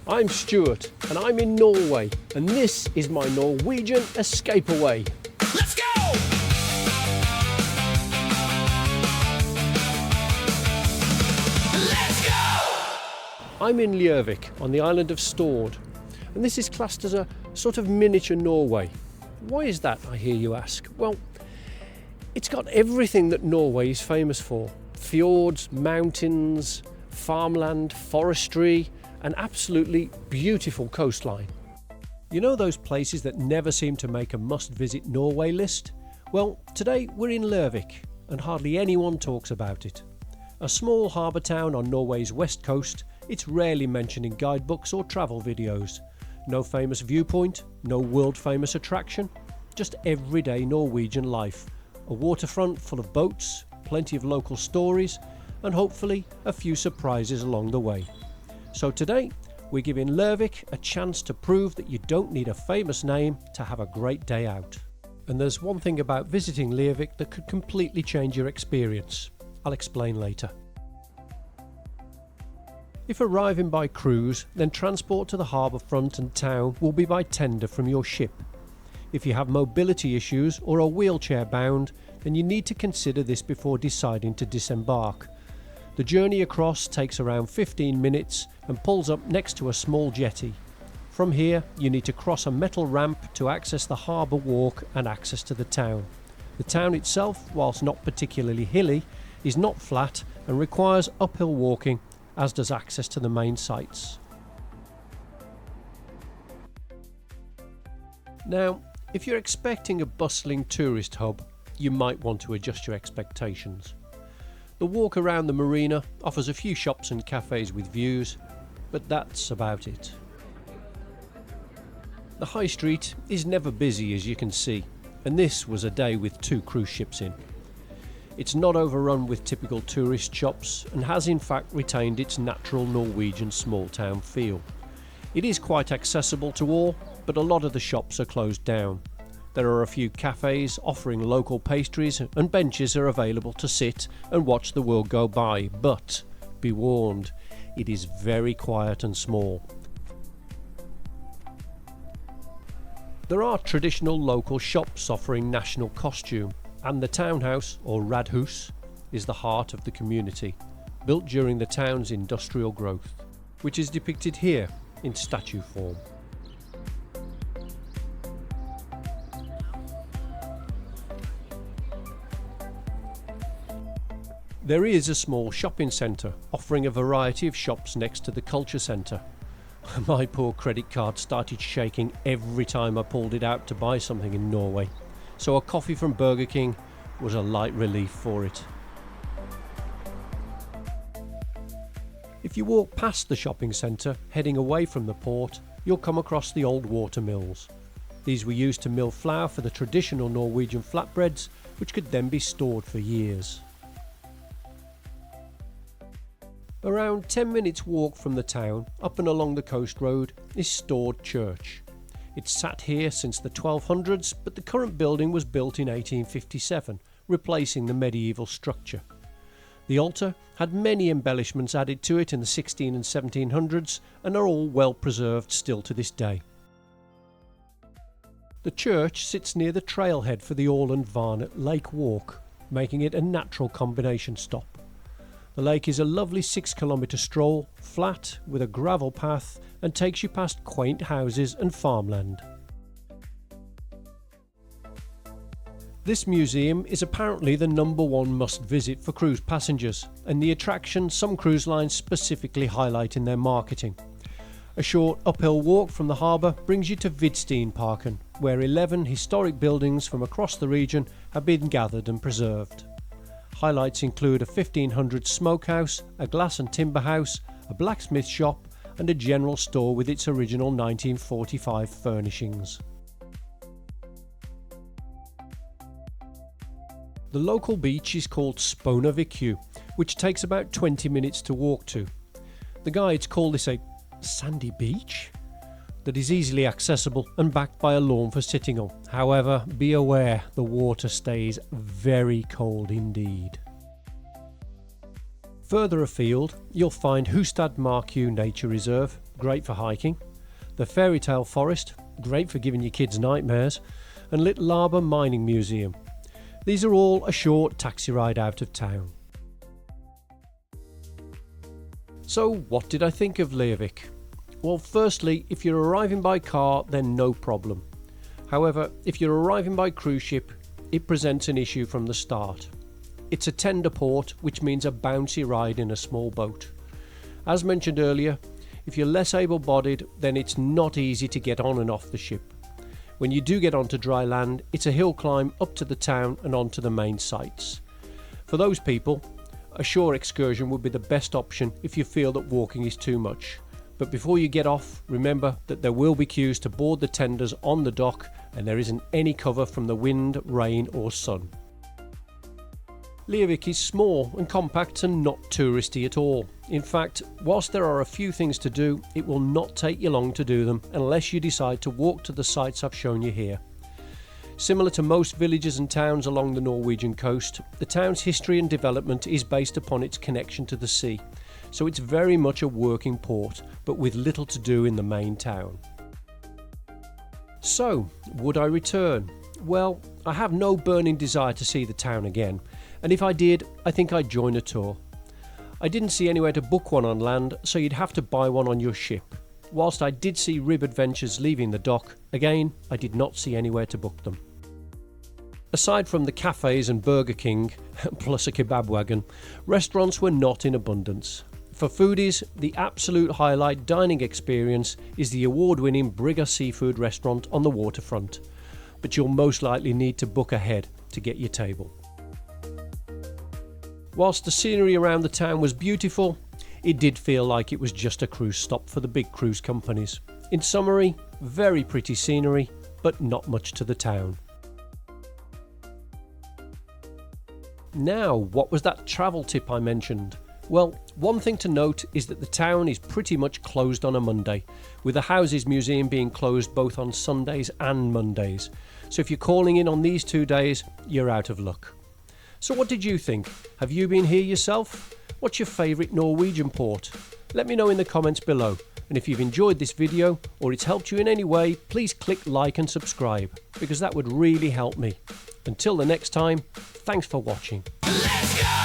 I'm Stuart and I'm in Norway, and this is my Norwegian escape away. Let's go! Let's go! I'm in Leirvik on the island of Stord, and this is classed as a sort of miniature Norway. Why is that, I hear you ask? Well, it's got everything that Norway is famous for. Fjords, mountains, farmland, forestry, an absolutely beautiful coastline. You know those places that never seem to make a must-visit Norway list? Well, today we're in Leirvik, and hardly anyone talks about it. A small harbour town on Norway's west coast, it's rarely mentioned in guidebooks or travel videos. No famous viewpoint, no world-famous attraction, just everyday Norwegian life. A waterfront full of boats, plenty of local stories, and hopefully a few surprises along the way. So today, we're giving Leirvik a chance to prove that you don't need a famous name to have a great day out. And there's one thing about visiting Leirvik that could completely change your experience. I'll explain later. If arriving by cruise, then transport to the harbour front and town will be by tender from your ship. If you have mobility issues or are wheelchair bound, then you need to consider this before deciding to disembark. The journey across takes around 15 minutes and pulls up next to a small jetty. From here, you need to cross a metal ramp to access the harbour walk and access to the town. The town itself, whilst not particularly hilly, is not flat and requires uphill walking, as does access to the main sites. Now, if you're expecting a bustling tourist hub, you might want to adjust your expectations. The walk around the marina offers a few shops and cafes with views, but that's about it. The high street is never busy, as you can see, and this was a day with 2 cruise ships in. It's not overrun with typical tourist shops and has in fact retained its natural Norwegian small town feel. It is quite accessible to all, but a lot of the shops are closed down. There are a few cafes offering local pastries, and benches are available to sit and watch the world go by, but be warned, it is very quiet and small. There are traditional local shops offering national costume, and the townhouse, or radhus, is the heart of the community, built during the town's industrial growth, which is depicted here in statue form. There is a small shopping centre offering a variety of shops next to the culture centre. My poor credit card started shaking every time I pulled it out to buy something in Norway, so a coffee from Burger King was a light relief for it. If you walk past the shopping centre heading away from the port, you'll come across the old water mills. These were used to mill flour for the traditional Norwegian flatbreads, which could then be stored for years. Around 10 minutes walk from the town, up and along the coast road, is Stord Church. It's sat here since the 1200s, but the current building was built in 1857, replacing the medieval structure. The altar had many embellishments added to it in the 16 and 1700s and are all well preserved still to this day. The church sits near the trailhead for the Åland Varnet Lake Walk, making it a natural combination stop. The lake is a lovely 6-kilometre stroll, flat with a gravel path, and takes you past quaint houses and farmland. This museum is apparently the #1 must-visit for cruise passengers, and the attraction some cruise lines specifically highlight in their marketing. A short uphill walk from the harbour brings you to Vidsteinparken, where 11 historic buildings from across the region have been gathered and preserved. Highlights include a 1500 smokehouse, a glass and timber house, a blacksmith shop, and a general store with its original 1945 furnishings. The local beach is called Sponavikju, which takes about 20 minutes to walk to. The guides call this a sandy beach that is easily accessible and backed by a lawn for sitting on. However, be aware the water stays very cold indeed. Further afield, you'll find Hustad Markju Nature Reserve, great for hiking, the Fairy Tale Forest, great for giving your kids nightmares, and Little Harbour Mining Museum. These are all a short taxi ride out of town. So what did I think of Leirvik? Well, firstly, if you're arriving by car, then no problem. However, if you're arriving by cruise ship, it presents an issue from the start. It's a tender port, which means a bouncy ride in a small boat. As mentioned earlier, if you're less able-bodied, then it's not easy to get on and off the ship. When you do get onto dry land, it's a hill climb up to the town and onto the main sites. For those people, a shore excursion would be the best option if you feel that walking is too much. But before you get off, remember that there will be queues to board the tenders on the dock, and there isn't any cover from the wind, rain or sun. Leirvik is small and compact and not touristy at all. In fact, whilst there are a few things to do, it will not take you long to do them unless you decide to walk to the sites I've shown you here. Similar to most villages and towns along the Norwegian coast, the town's history and development is based upon its connection to the sea, so it's very much a working port, but with little to do in the main town. So, would I return? Well, I have no burning desire to see the town again, and if I did, I think I'd join a tour. I didn't see anywhere to book one on land, so you'd have to buy one on your ship. Whilst I did see rib adventures leaving the dock, again, I did not see anywhere to book them. Aside from the cafes and Burger King, plus a kebab wagon, restaurants were not in abundance. For foodies, the absolute highlight dining experience is the award-winning Brygga seafood restaurant on the waterfront, but you'll most likely need to book ahead to get your table. Whilst the scenery around the town was beautiful, it did feel like it was just a cruise stop for the big cruise companies. In summary, very pretty scenery, but not much to the town. Now, what was that travel tip I mentioned? Well, one thing to note is that the town is pretty much closed on a Monday, with the Houses Museum being closed both on Sundays and Mondays. So if you're calling in on these 2 days, you're out of luck. So what did you think? Have you been here yourself? What's your favourite Norwegian port? Let me know in the comments below. And if you've enjoyed this video or it's helped you in any way, please click like and subscribe, because that would really help me. Until the next time, thanks for watching. Let's go!